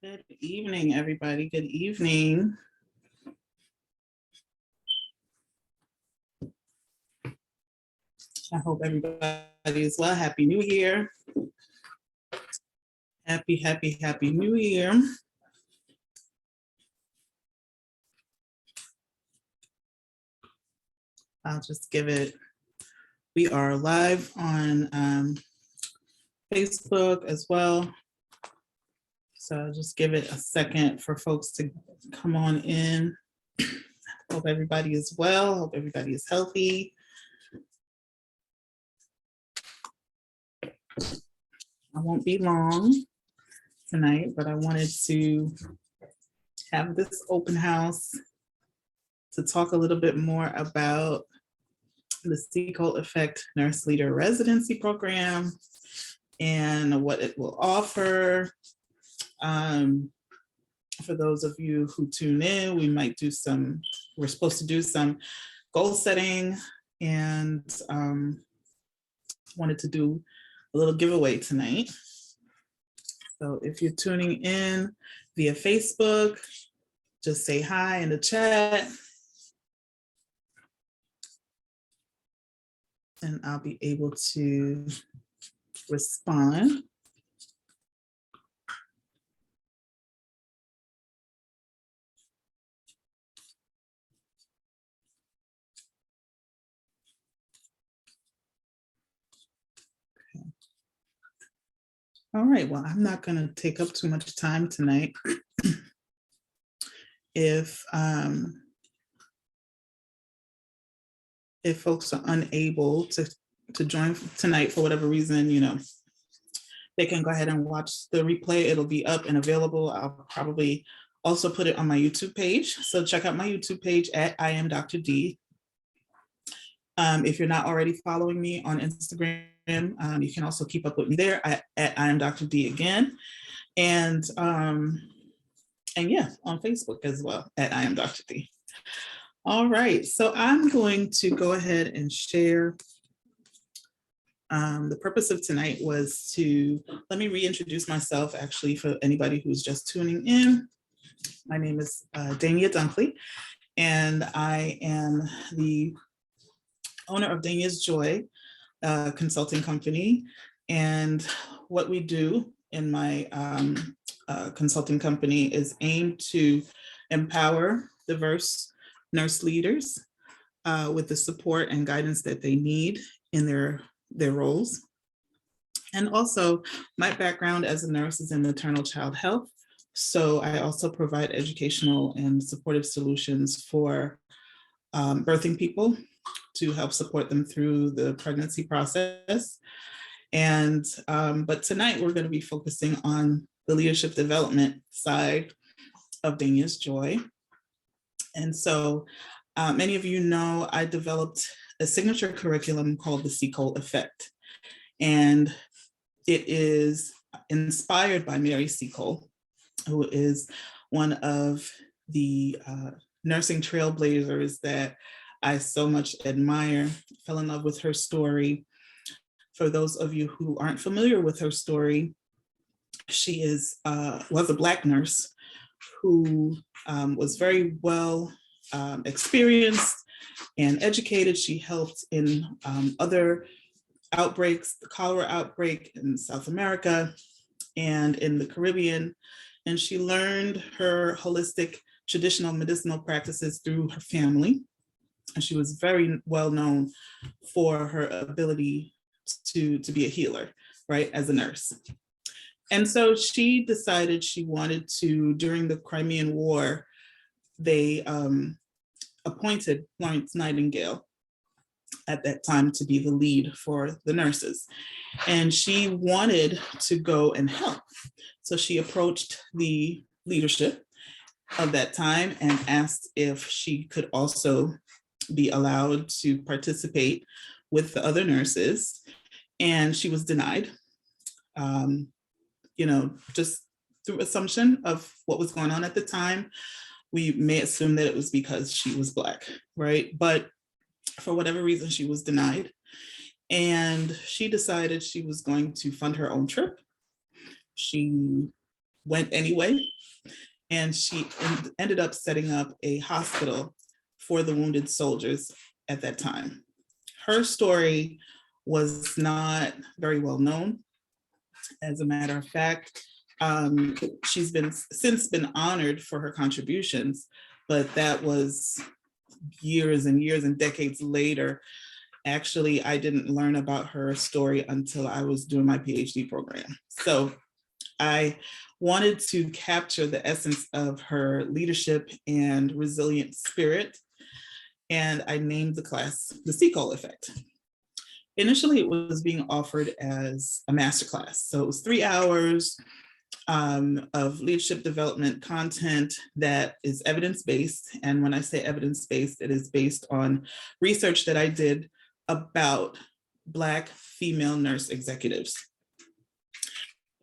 Good evening, everybody. Good evening. I hope everybody is well. Happy New Year. Happy New Year. I'll just give it, we are live on Facebook as well. So I'll just give it a second for folks to come on in. Hope everybody is well. Hope everybody is healthy. I won't be long tonight, but I wanted to have this open house to talk a little bit more about the Seacole Effect Nurse Leader Residency Program and what it will offer. For those of you who tune in, we're supposed to do some goal setting, and wanted to do a little giveaway tonight. So if you're tuning in via Facebook, just say hi in the chat, and I'll be able to respond. All right, well, I'm not going to take up too much time tonight. If folks are unable to join tonight for whatever reason, they can go ahead and watch the replay. It'll be up and available. I'll probably also put it on my YouTube page. So check out my YouTube page at I am Dr. D. If you're not already following me on Instagram, you can also keep up with me there at I am Dr. D again. And yeah, on Facebook as well at I am Dr. D. All right, so I'm going to go ahead and share. The purpose of tonight was let me reintroduce myself actually for anybody who's just tuning in. My name is Dania Dunkley, and I am the owner of Dania's Joy consulting company. And what we do in my consulting company is aim to empower diverse nurse leaders with the support and guidance that they need in their roles. And also, my background as a nurse is in maternal child health. So I also provide educational and supportive solutions for birthing people to help support them through the pregnancy process. And but tonight we're going to be focusing on the leadership development side of Dania's Joy. And so many of you know I developed a signature curriculum called the Seacole Effect. And it is inspired by Mary Seacole, who is one of the nursing trailblazers that I so much admire. Fell in love with her story. For those of you who aren't familiar with her story, she was a Black nurse who was very well experienced and educated. She helped in other outbreaks, the cholera outbreak in South America and in the Caribbean. And she learned her holistic traditional medicinal practices through her family. And she was very well known for her ability to be a healer, right, as a nurse. And so she decided she wanted to, during the Crimean War, they appointed Florence Nightingale at that time to be the lead for the nurses. And she wanted to go and help. So she approached the leadership of that time and asked if she could also be allowed to participate with the other nurses. And she was denied, just through assumption of what was going on at the time. We may assume that it was because she was Black, right? But for whatever reason, she was denied. And she decided she was going to fund her own trip. She went anyway. And she ended up setting up a hospital for the wounded soldiers at that time. Her story was not very well known. As a matter of fact, she's since been honored for her contributions, but that was years and years and decades later. Actually, I didn't learn about her story until I was doing my PhD program. So I wanted to capture the essence of her leadership and resilient spirit, and I named the class the Seacole Effect. Initially, it was being offered as a masterclass. So it was 3 hours of leadership development content that is evidence-based. And when I say evidence-based, it is based on research that I did about Black female nurse executives.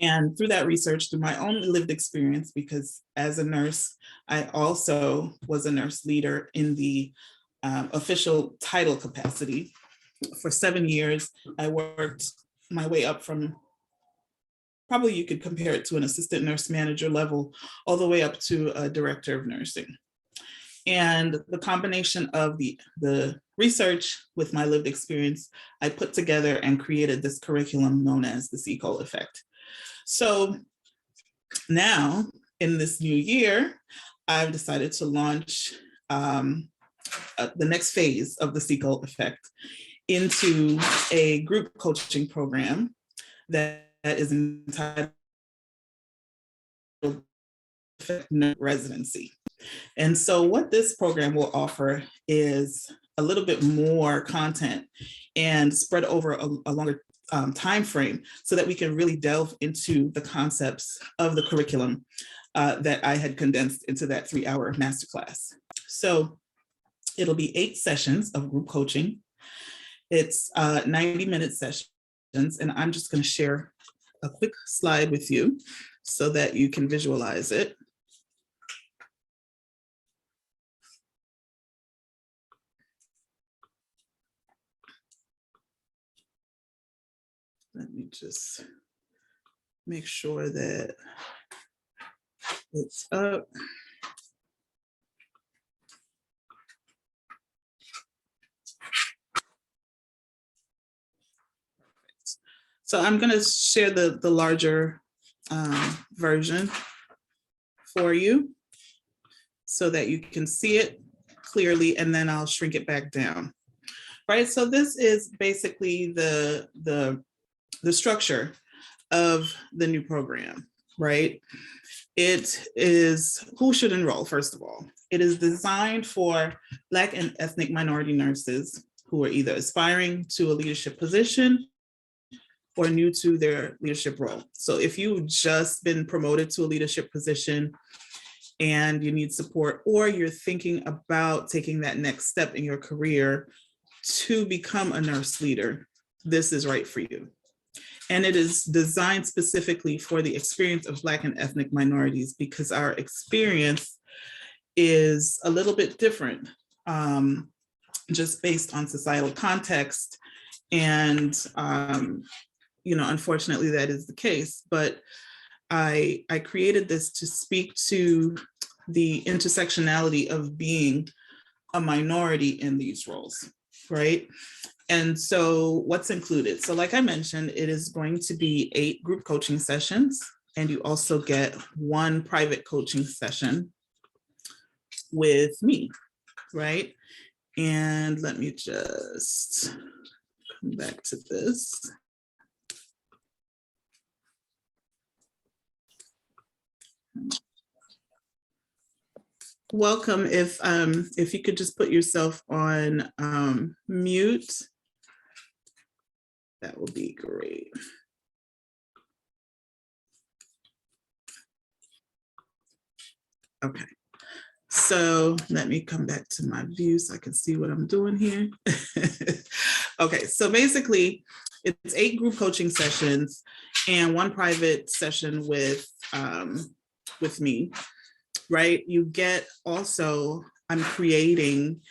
And through that research, through my own lived experience, because as a nurse, I also was a nurse leader in the official title capacity. For 7 years, I worked my way up from, probably you could compare it to an assistant nurse manager level, all the way up to a director of nursing. And the combination of the research with my lived experience, I put together and created this curriculum known as the Seacole Effect. So now, in this new year, I've decided to launch the next phase of the Seacole Effect into a group coaching program that is entitled Residency. And so what this program will offer is a little bit more content and spread over a longer time frame so that we can really delve into the concepts of the curriculum that I had condensed into that 3-hour masterclass. So it'll be 8 sessions of group coaching. It's 90-minute sessions, and I'm just going to share a quick slide with you so that you can visualize it. Let me just make sure that it's up. So I'm going to share the larger version for you so that you can see it clearly, and then I'll shrink it back down. Right, so this is basically the structure of the new program, right? It is who should enroll, first of all. It is designed for Black and ethnic minority nurses who are either aspiring to a leadership position or new to their leadership role. So if you've just been promoted to a leadership position and you need support, or you're thinking about taking that next step in your career to become a nurse leader, this is right for you. And it is designed specifically for the experience of Black and ethnic minorities, because our experience is a little bit different, just based on societal context. And unfortunately, that is the case. But I created this to speak to the intersectionality of being a minority in these roles, right? And so what's included? So like I mentioned, it is going to be 8 group coaching sessions, and you also get 1 private coaching session with me, right? And let me just come back to this. Welcome. If you could just put yourself on mute, that would be great. Okay, so let me come back to my view so I can see what I'm doing here. Okay, so basically it's 8 group coaching sessions and 1 private session with me, right? You get also, I'm creating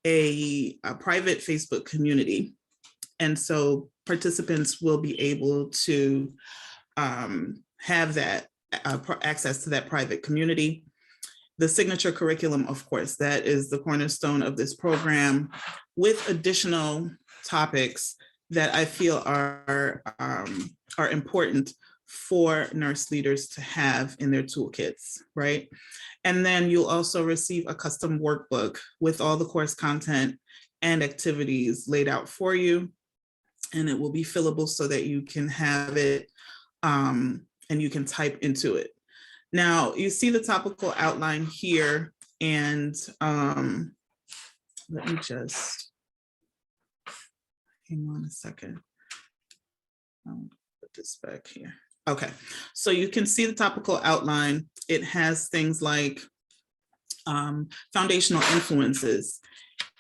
a private Facebook community. And so participants will be able to have that access to that private community. The signature curriculum, of course, that is the cornerstone of this program, with additional topics that I feel are important for nurse leaders to have in their toolkits, right? And then you'll also receive a custom workbook with all the course content and activities laid out for you. And it will be fillable so that you can have it and you can type into it. Now, you see the topical outline here, and let me just, hang on a second. I'll put this back here. Okay, so you can see the topical outline. It has things like foundational influences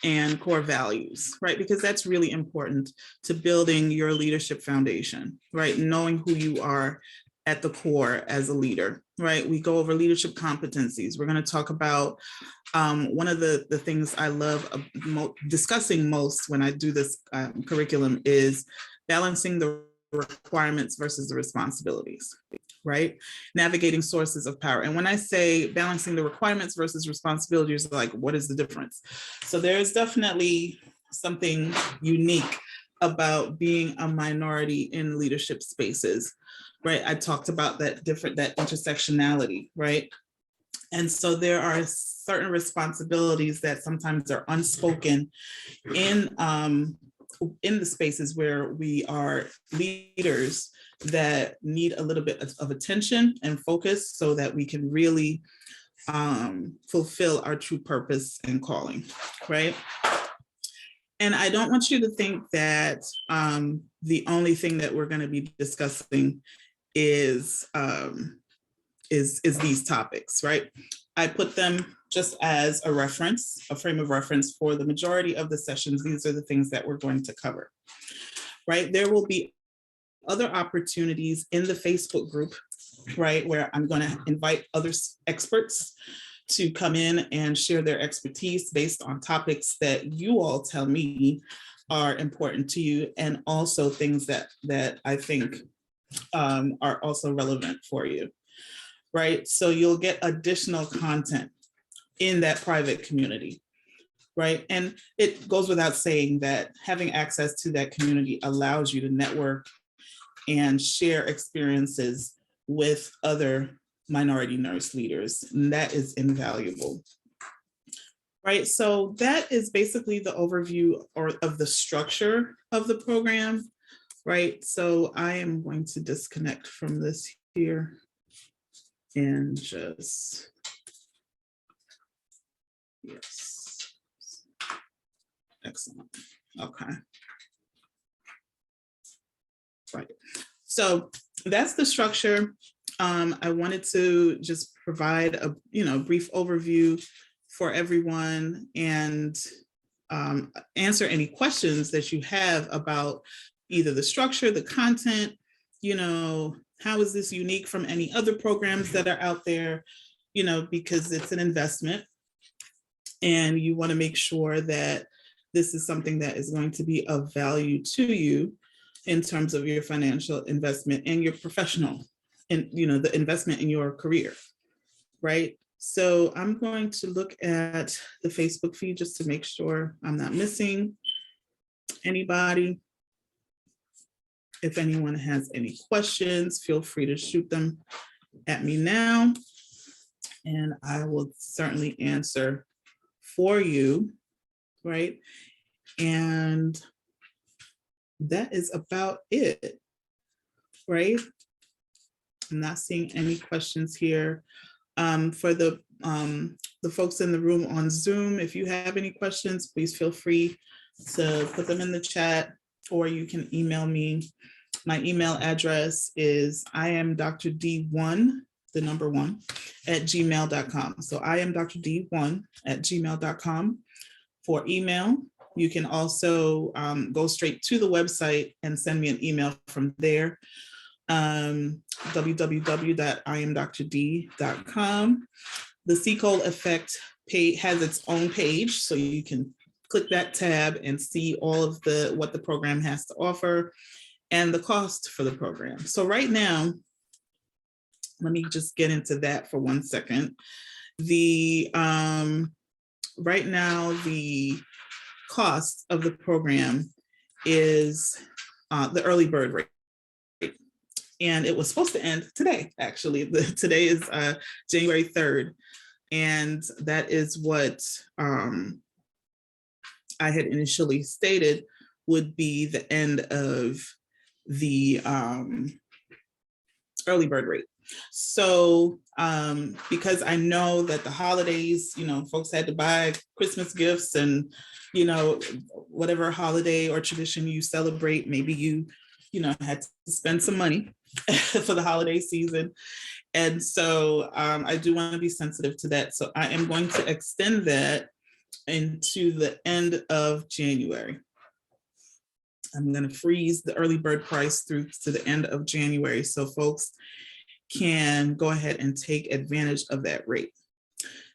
and core values, right? Because that's really important to building your leadership foundation, right? Knowing who you are at the core as a leader, right? We go over leadership competencies. We're going to talk about one of the things I love discussing most when I do this curriculum is balancing the requirements versus the responsibilities, right? Navigating sources of power. And when I say balancing the requirements versus responsibilities, like, what is the difference? So there's definitely something unique about being a minority in leadership spaces, right? I talked about that intersectionality, right? And so there are certain responsibilities that sometimes are unspoken in the spaces where we are leaders that need a little bit of attention and focus so that we can really fulfill our true purpose and calling, right? And I don't want you to think that the only thing that we're going to be discussing is these topics, right? I put them just as a reference, a frame of reference for the majority of the sessions. These are the things that we're going to cover, right? There will be other opportunities in the Facebook group, right, where I'm going to invite other experts to come in and share their expertise based on topics that you all tell me are important to you, and also things that I think are also relevant for you, right? So you'll get additional content in that private community, right? And it goes without saying that having access to that community allows you to network and share experiences with other minority nurse leaders, and that is invaluable, right? So that is basically the overview of the structure of the program, right? So I am going to disconnect from this here and just, yes, excellent, okay. Right, so that's the structure. I wanted to just provide a brief overview for everyone and answer any questions that you have about either the structure, the content, how is this unique from any other programs that are out there, because it's an investment and you want to make sure that this is something that is going to be of value to you in terms of your financial investment and your professional, and the investment in your career, right? So I'm going to look at the Facebook feed just to make sure I'm not missing anybody. If anyone has any questions, feel free to shoot them at me now, and I will certainly answer for you, right? And that is about it, right? I'm not seeing any questions here. For the folks in the room on Zoom, if you have any questions, please feel free to put them in the chat, or you can email me. My email address is iamdrd1, the number 1, at gmail.com. So iamdrd1@gmail.com for email. You can also go straight to the website and send me an email from there. www.iamdrd.com. The Seacole Effect page has its own page, so you can click that tab and see all of what the program has to offer and the cost for the program. So right now, let me just get into that for 1 second. The right now, the cost of the program is the early bird rate. And it was supposed to end today, actually. Today is January 3rd. And that is what I had initially stated would be the end of the early bird rate. So because I know that the holidays, folks had to buy Christmas gifts and, whatever holiday or tradition you celebrate, maybe you had to spend some money for the holiday season. And so I do want to be sensitive to that. So I am going to extend that into the end of January. I'm going to freeze the early bird price through to the end of January so folks can go ahead and take advantage of that rate.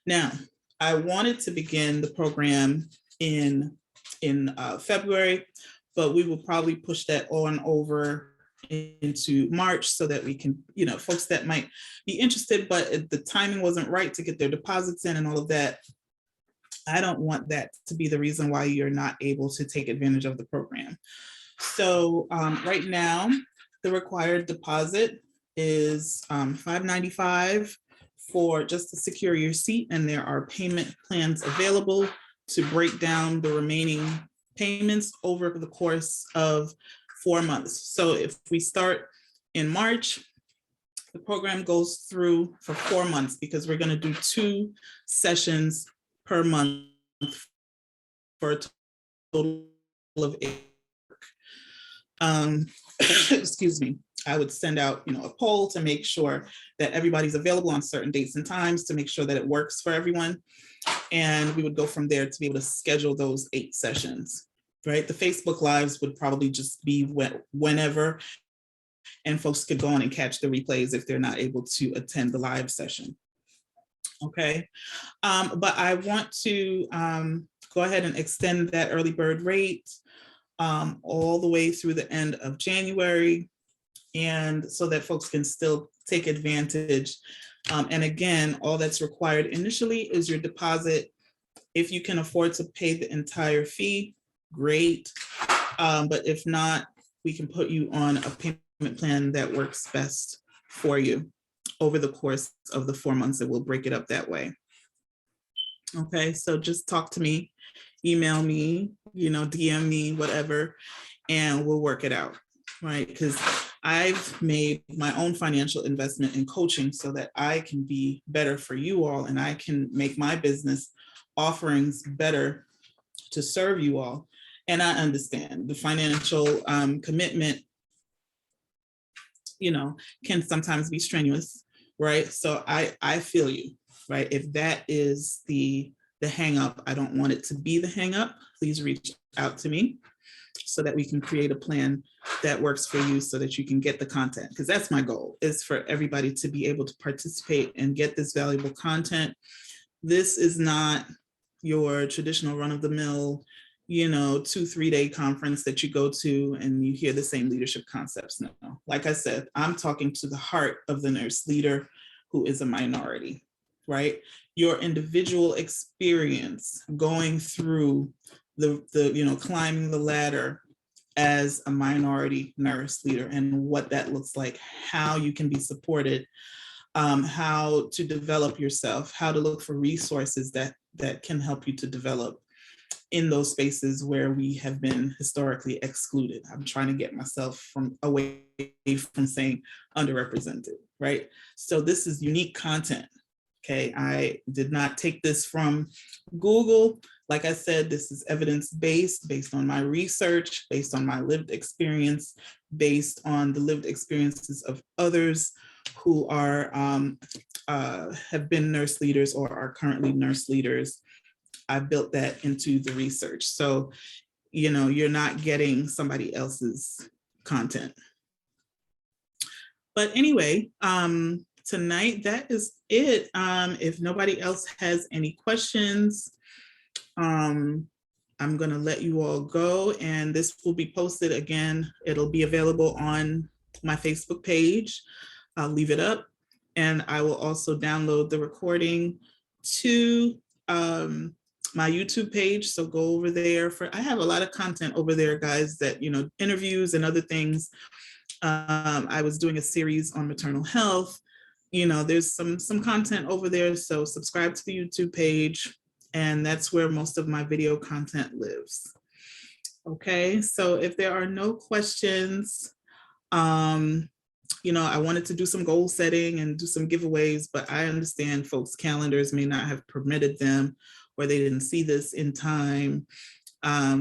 Now, I wanted to begin the program in February, but we will probably push that on over into March so that we can, folks that might be interested, but the timing wasn't right to get their deposits in and all of that. I don't want that to be the reason why you're not able to take advantage of the program. So right now, the required deposit is $595 for just to secure your seat, and there are payment plans available to break down the remaining payments over the course of 4 months. So if we start in March, the program goes through for 4 months because we're going to do 2 sessions per month for a total of 8. Excuse me. I would send out, a poll to make sure that everybody's available on certain dates and times to make sure that it works for everyone. And we would go from there to be able to schedule those 8 sessions, right? The Facebook Lives would probably just be whenever, and folks could go on and catch the replays if they're not able to attend the live session. Okay, but I want to go ahead and extend that early bird rate all the way through the end of January, and so that folks can still take advantage. And again, all that's required initially is your deposit. If you can afford to pay the entire fee, great. But if not, we can put you on a payment plan that works best for you over the course of the 4 months, and we'll break it up that way. Okay, so just talk to me, email me, DM me, whatever, and we'll work it out, right? Because I've made my own financial investment in coaching so that I can be better for you all, and I can make my business offerings better to serve you all. And I understand the financial commitment, can sometimes be strenuous, right? So I feel you, right? If that is the hang up, I don't want it to be the hang up. Please reach out to me so that we can create a plan that works for you so that you can get the content, because that's my goal, is for everybody to be able to participate and get this valuable content. This is not your traditional run-of-the-mill, 2-3 day conference that you go to and you hear the same leadership concepts. No, like I said, I'm talking to the heart of the nurse leader who is a minority, right? Your individual experience going through the climbing the ladder as a minority nurse leader and what that looks like, how you can be supported, how to develop yourself, how to look for resources that can help you to develop in those spaces where we have been historically excluded. I'm trying to get myself away from saying underrepresented, right? So this is unique content. Okay, I did not take this from Google. Like I said, this is evidence-based, based on my research, based on my lived experience, based on the lived experiences of others who are have been nurse leaders or are currently nurse leaders. I built that into the research. So, you're not getting somebody else's content. But anyway, tonight, that is it. If nobody else has any questions, I'm going to let you all go, and this will be posted again. It'll be available on my Facebook page. I'll leave it up. And I will also download the recording to my YouTube page. So go over there I have a lot of content over there, guys, that, interviews and other things. I was doing a series on maternal health. There's some content over there. So subscribe to the YouTube page, and that's where most of my video content lives. Okay, so if there are no questions, I wanted to do some goal setting and do some giveaways, but I understand folks' calendars may not have permitted them, or they didn't see this in time.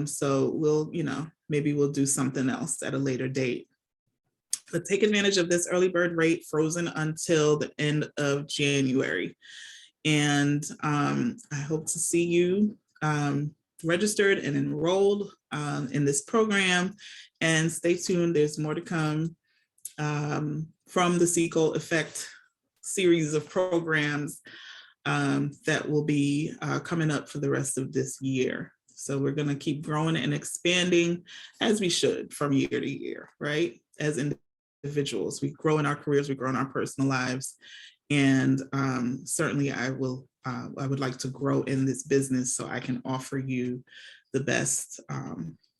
So we'll, maybe we'll do something else at a later date. But take advantage of this early bird rate, frozen until the end of January. And I hope to see you registered and enrolled in this program. And stay tuned, there's more to come from the Seacole Effect series of programs that will be coming up for the rest of this year. So we're going to keep growing and expanding, as we should, from year to year, right? As individuals, we grow in our careers, we grow in our personal lives, and certainly I would like to grow in this business so I can offer you the best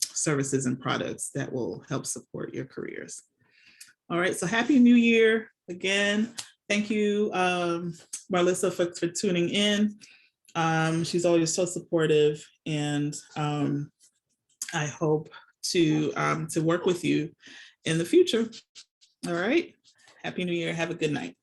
services and products that will help support your careers. All right, so Happy New Year again. Thank you, Marlissa, for tuning in. She's always so supportive, and I hope to work with you in the future. All right, Happy New Year. Have a good night.